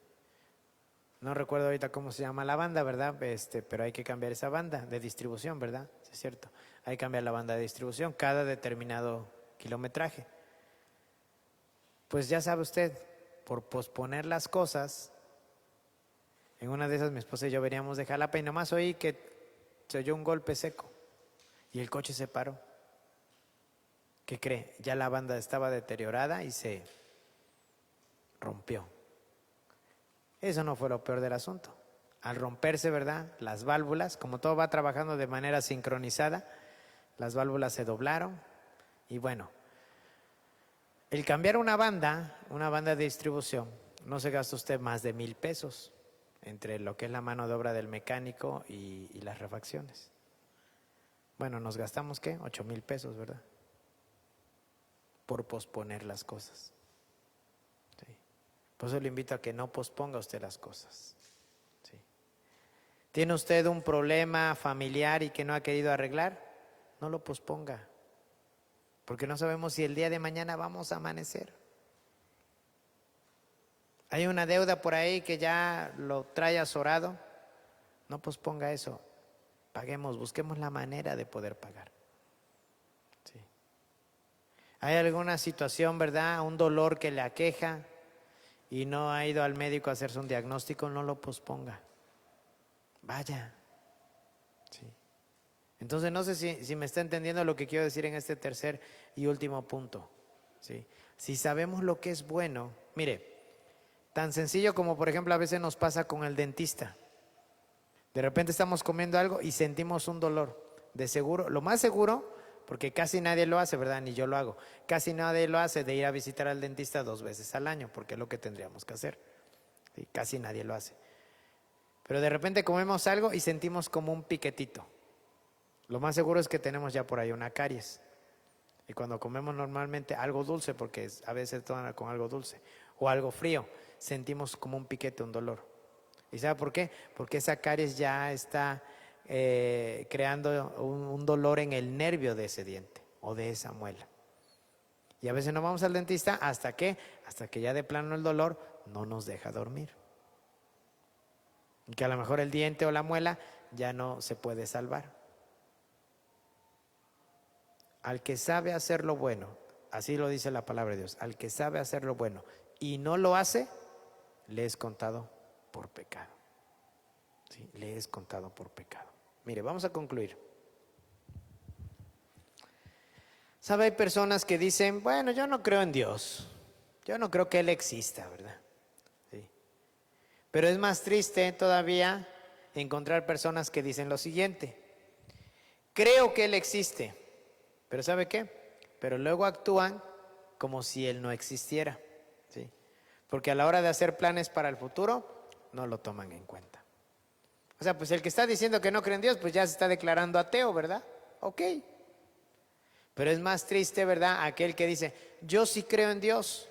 No recuerdo ahorita cómo se llama la banda, ¿verdad? Pero hay que cambiar esa banda de distribución, ¿verdad? Sí, es cierto. Hay que cambiar la banda de distribución cada determinado kilometraje. Pues ya sabe usted, por posponer las cosas, en una de esas mi esposa y yo veníamos de Jalapa y nomás oí que se oyó un golpe seco y el coche se paró. ¿Qué cree? Ya la banda estaba deteriorada y se rompió. Eso no fue lo peor del asunto. Al romperse, ¿verdad?, las válvulas, como todo va trabajando de manera sincronizada, las válvulas se doblaron y bueno, el cambiar una banda de distribución, no se gasta usted más de 1,000 pesos entre lo que es la mano de obra del mecánico y las refacciones. Bueno, nos gastamos ¿qué? 8,000 pesos, ¿verdad? Por posponer las cosas. Sí. Por eso le invito a que no posponga usted las cosas. Sí. ¿Tiene usted un problema familiar y que no ha querido arreglar? No lo posponga. Porque no sabemos si el día de mañana vamos a amanecer. Hay una deuda por ahí que ya lo trae azorado. No posponga eso. Paguemos, busquemos la manera de poder pagar. Sí. ¿Hay alguna situación, verdad? Un dolor que le aqueja y no ha ido al médico a hacerse un diagnóstico, no lo posponga. Vaya. Sí. Entonces no sé si me está entendiendo lo que quiero decir en este tercer y último punto. ¿Sí? Si sabemos lo que es bueno, mire, tan sencillo como por ejemplo a veces nos pasa con el dentista. De repente estamos comiendo algo y sentimos un dolor. De seguro, lo más seguro, porque casi nadie lo hace, ¿verdad? Ni yo lo hago. Casi nadie lo hace de ir a visitar al dentista 2 veces al año, porque es lo que tendríamos que hacer. ¿Sí? Casi nadie lo hace. Pero de repente comemos algo y sentimos como un piquetito. Lo más seguro es que tenemos ya por ahí una caries. Y cuando comemos normalmente algo dulce, porque a veces toman con algo dulce, o algo frío, sentimos como un piquete, un dolor. ¿Y sabe por qué? Porque esa caries ya está creando un dolor en el nervio de ese diente o de esa muela. Y a veces no vamos al dentista hasta que ya de plano el dolor no nos deja dormir. Y que a lo mejor el diente o la muela ya no se puede salvar. Al que sabe hacer lo bueno, así lo dice la palabra de Dios, al que sabe hacer lo bueno y no lo hace, le es contado por pecado. Sí, le es contado por pecado. Mire, vamos a concluir. ¿Sabe? Hay personas que dicen, bueno, yo no creo en Dios, yo no creo que Él exista, ¿verdad? Sí. Pero es más triste todavía encontrar personas que dicen lo siguiente: creo que Él existe, pero ¿sabe qué? Pero luego actúan como si Él no existiera, ¿sí? Porque a la hora de hacer planes para el futuro, no lo toman en cuenta. O sea, pues el que está diciendo que no cree en Dios, pues ya se está declarando ateo, ¿verdad? Ok. Pero es más triste, ¿verdad? Aquel que dice, yo sí creo en Dios,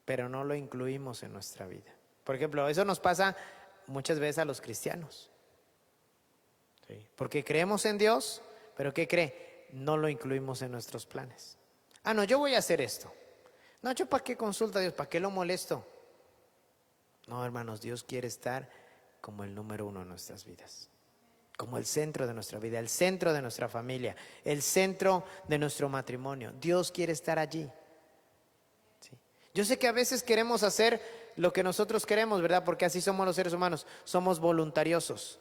pero no lo incluimos en nuestra vida. Por ejemplo, eso nos pasa muchas veces a los cristianos. ¿Sí? Porque creemos en Dios, pero ¿qué cree? No lo incluimos en nuestros planes. Ah, no, yo voy a hacer esto. No, yo ¿para qué consulta a Dios? ¿Para qué lo molesto? No, hermanos, Dios quiere estar como el número uno en nuestras vidas. Como el centro de nuestra vida, el centro de nuestra familia, el centro de nuestro matrimonio. Dios quiere estar allí. ¿Sí? Yo sé que a veces queremos hacer lo que nosotros queremos, ¿verdad? Porque así somos los seres humanos, somos voluntariosos.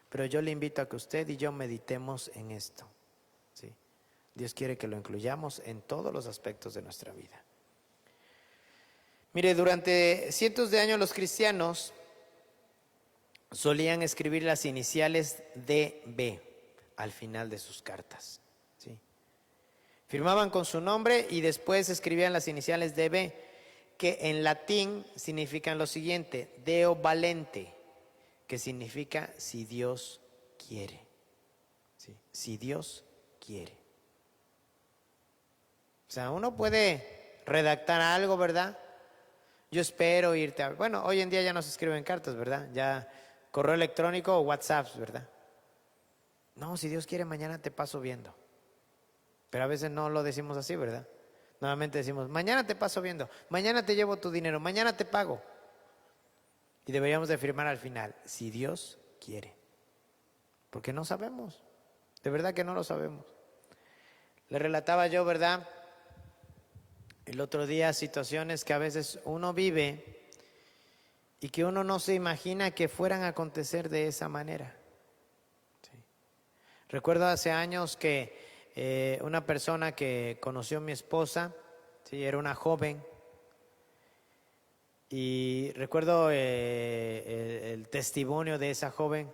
Pero yo le invito a que usted y yo meditemos en esto. ¿Sí? Dios quiere que lo incluyamos en todos los aspectos de nuestra vida. Mire, durante cientos de años los cristianos solían escribir las iniciales DB al final de sus cartas. ¿Sí? Firmaban con su nombre y después escribían las iniciales DB, que en latín significan lo siguiente: Deo valente, que significa si Dios quiere. ¿Sí? Si Dios quiere. O sea, uno puede redactar algo, ¿verdad? Yo espero irte a... Bueno, hoy en día ya no se escriben cartas, ¿verdad? Ya correo electrónico o WhatsApp, ¿verdad? No, si Dios quiere mañana te paso viendo. Pero a veces no lo decimos así, ¿verdad? Nuevamente decimos, mañana te paso viendo, mañana te llevo tu dinero, mañana te pago. Y deberíamos de firmar al final, si Dios quiere. Porque no sabemos, de verdad que no lo sabemos. Le relataba yo, ¿verdad? El otro día situaciones que a veces uno vive y que uno no se imagina que fueran a acontecer de esa manera. Sí. Recuerdo hace años que una persona que conoció a mi esposa, sí, era una joven, y recuerdo el testimonio de esa joven,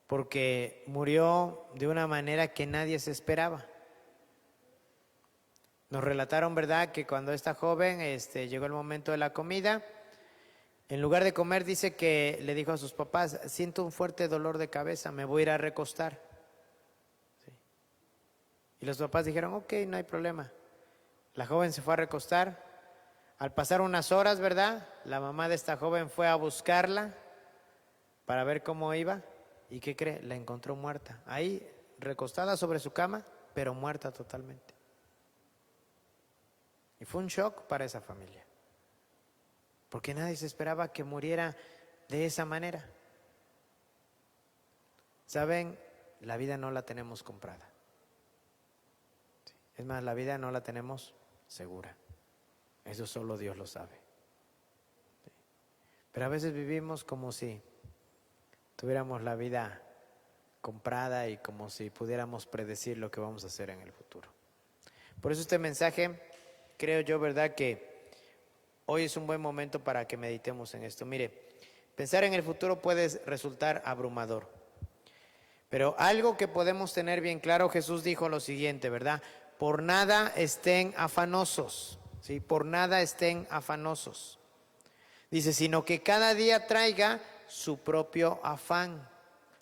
porque murió de una manera que nadie se esperaba. Nos relataron, ¿verdad?, que cuando esta joven llegó el momento de la comida, en lugar de comer, dice que le dijo a sus papás, siento un fuerte dolor de cabeza, me voy a ir a recostar. Sí. Y los papás dijeron, ok, no hay problema. La joven se fue a recostar. Al pasar unas horas, ¿verdad?, la mamá de esta joven fue a buscarla para ver cómo iba. ¿Y qué cree? La encontró muerta. Ahí, recostada sobre su cama, pero muerta totalmente. Y fue un shock para esa familia, porque nadie se esperaba que muriera de esa manera. ¿Saben? La vida no la tenemos comprada. Es más, la vida no la tenemos segura. Eso solo Dios lo sabe. Pero a veces vivimos como si tuviéramos la vida comprada y como si pudiéramos predecir lo que vamos a hacer en el futuro. Por eso este mensaje, creo yo, ¿verdad?, que hoy es un buen momento para que meditemos en esto. Mire, pensar en el futuro puede resultar abrumador. Pero algo que podemos tener bien claro, Jesús dijo lo siguiente, ¿verdad? Por nada estén afanosos, ¿sí? Por nada estén afanosos. Dice, sino que cada día traiga su propio afán.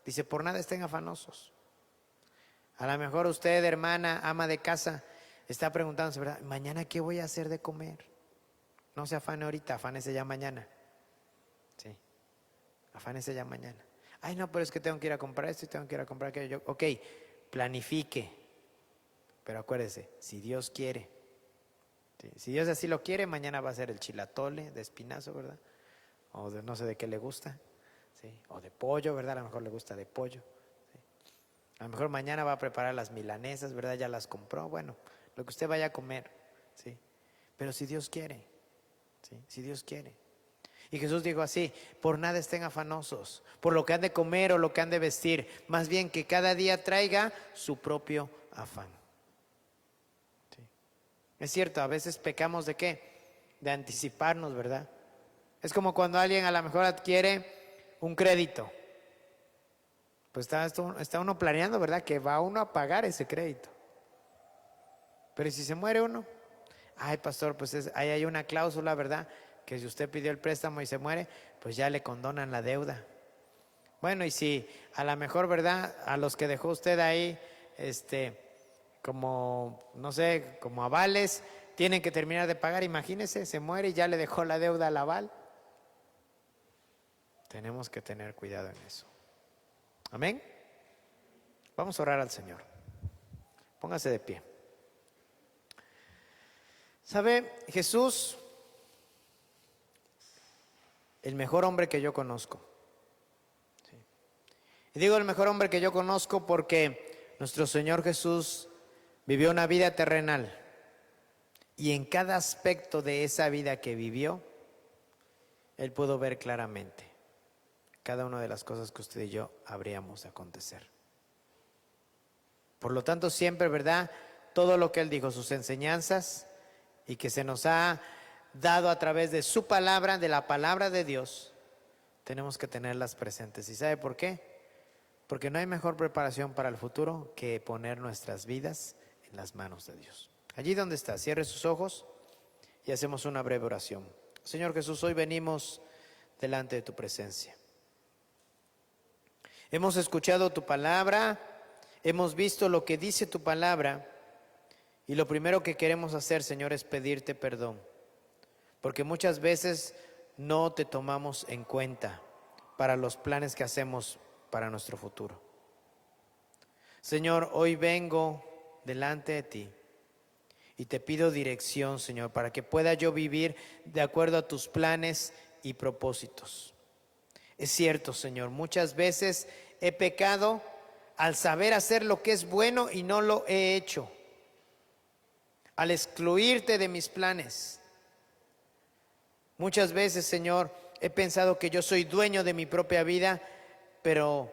Dice, por nada estén afanosos. A lo mejor usted, hermana, ama de casa, está preguntándose, ¿verdad? ¿Mañana qué voy a hacer de comer? No se afane ahorita, afánese ya mañana. Sí, afánese ya mañana. Ay, no, pero es que tengo que ir a comprar esto y tengo que ir a comprar aquello. Ok, planifique. Pero acuérdese, si Dios quiere, ¿sí? Si Dios así lo quiere, mañana va a ser el chilatole de espinazo, ¿verdad? O de no sé de qué le gusta, ¿sí? O de pollo, ¿verdad? A lo mejor le gusta de pollo, ¿sí? A lo mejor mañana va a preparar las milanesas, ¿verdad? Ya las compró, bueno, lo que usted vaya a comer, ¿sí? Pero si Dios quiere, ¿sí? Si Dios quiere. Y Jesús dijo así, por nada estén afanosos, por lo que han de comer o lo que han de vestir, más bien que cada día traiga su propio afán. ¿Sí? Es cierto, a veces pecamos ¿de qué? De anticiparnos, ¿verdad? Es como cuando alguien a lo mejor adquiere un crédito. Pues está uno planeando, ¿verdad? Que va uno a pagar ese crédito. Pero ¿y si se muere uno? Ay, pastor, pues ahí hay una cláusula, ¿verdad? Que si usted pidió el préstamo y se muere, pues ya le condonan la deuda. Bueno, y si a lo mejor, ¿verdad? A los que dejó usted ahí, como, no sé, como avales, tienen que terminar de pagar, imagínese, se muere y ya le dejó la deuda al aval. Tenemos que tener cuidado en eso. Amén. Vamos a orar al Señor. Póngase de pie. ¿Sabe? Jesús, el mejor hombre que yo conozco. ¿Sí? Y digo el mejor hombre que yo conozco porque nuestro Señor Jesús vivió una vida terrenal. Y en cada aspecto de esa vida que vivió, Él pudo ver claramente cada una de las cosas que usted y yo habríamos de acontecer. Por lo tanto, siempre, ¿verdad? Todo lo que Él dijo, sus enseñanzas y que se nos ha dado a través de su palabra, de la palabra de Dios, tenemos que tenerlas presentes. ¿Y sabe por qué? Porque no hay mejor preparación para el futuro que poner nuestras vidas en las manos de Dios. Allí donde está, cierre sus ojos y hacemos una breve oración. Señor Jesús, hoy venimos delante de tu presencia. Hemos escuchado tu palabra, hemos visto lo que dice tu palabra y lo primero que queremos hacer, Señor, es pedirte perdón, porque muchas veces no te tomamos en cuenta para los planes que hacemos para nuestro futuro. Señor, hoy vengo delante de ti y te pido dirección, Señor, para que pueda yo vivir de acuerdo a tus planes y propósitos. Es cierto, Señor, muchas veces he pecado al saber hacer lo que es bueno y no lo he hecho, al excluirte de mis planes. Muchas veces, Señor, he pensado que yo soy dueño de mi propia vida, pero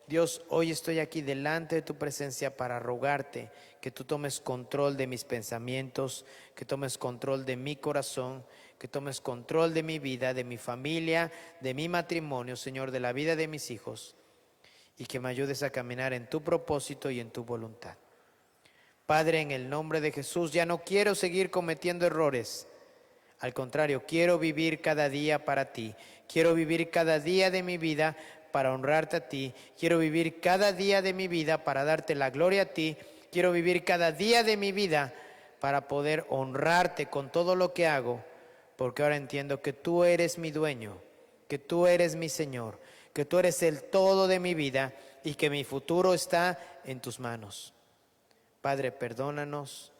Dios, hoy estoy aquí delante de tu presencia para rogarte que tú tomes control de mis pensamientos, que tomes control de mi corazón, que tomes control de mi vida, de mi familia, de mi matrimonio, Señor, de la vida de mis hijos, y que me ayudes a caminar en tu propósito y en tu voluntad. Padre, en el nombre de Jesús, ya no quiero seguir cometiendo errores. Al contrario, quiero vivir cada día para ti. Quiero vivir cada día de mi vida para honrarte a ti. Quiero vivir cada día de mi vida para darte la gloria a ti. Quiero vivir cada día de mi vida para poder honrarte con todo lo que hago, porque ahora entiendo que tú eres mi dueño, que tú eres mi Señor, que tú eres el todo de mi vida y que mi futuro está en tus manos. Padre, perdónanos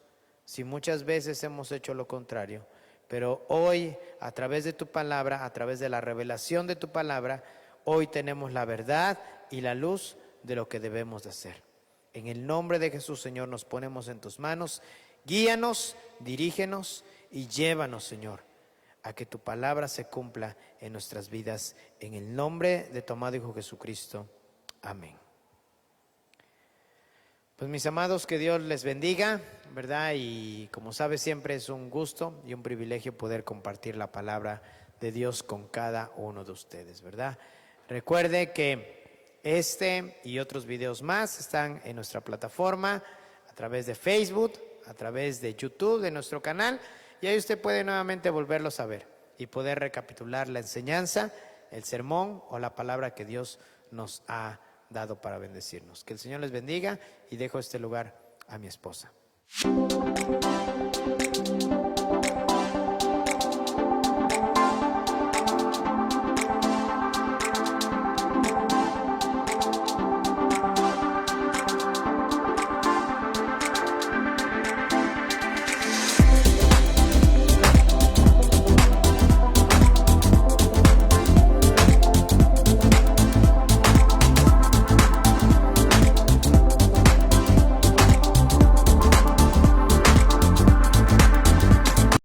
si muchas veces hemos hecho lo contrario, pero hoy, a través de tu palabra, a través de la revelación de tu palabra, hoy tenemos la verdad y la luz de lo que debemos de hacer. En el nombre de Jesús, Señor, nos ponemos en tus manos. Guíanos, dirígenos y llévanos, Señor, a que tu palabra se cumpla en nuestras vidas. En el nombre de tu amado Hijo Jesucristo. Amén. Pues mis amados, que Dios les bendiga, ¿verdad? Y como sabe, siempre es un gusto y un privilegio poder compartir la palabra de Dios con cada uno de ustedes, ¿verdad? Recuerde que este y otros videos más están en nuestra plataforma a través de Facebook, a través de YouTube, de nuestro canal, y ahí usted puede nuevamente volverlos a ver y poder recapitular la enseñanza, el sermón o la palabra que Dios nos ha dado para bendecirnos. Que el Señor les bendiga y dejo este lugar a mi esposa.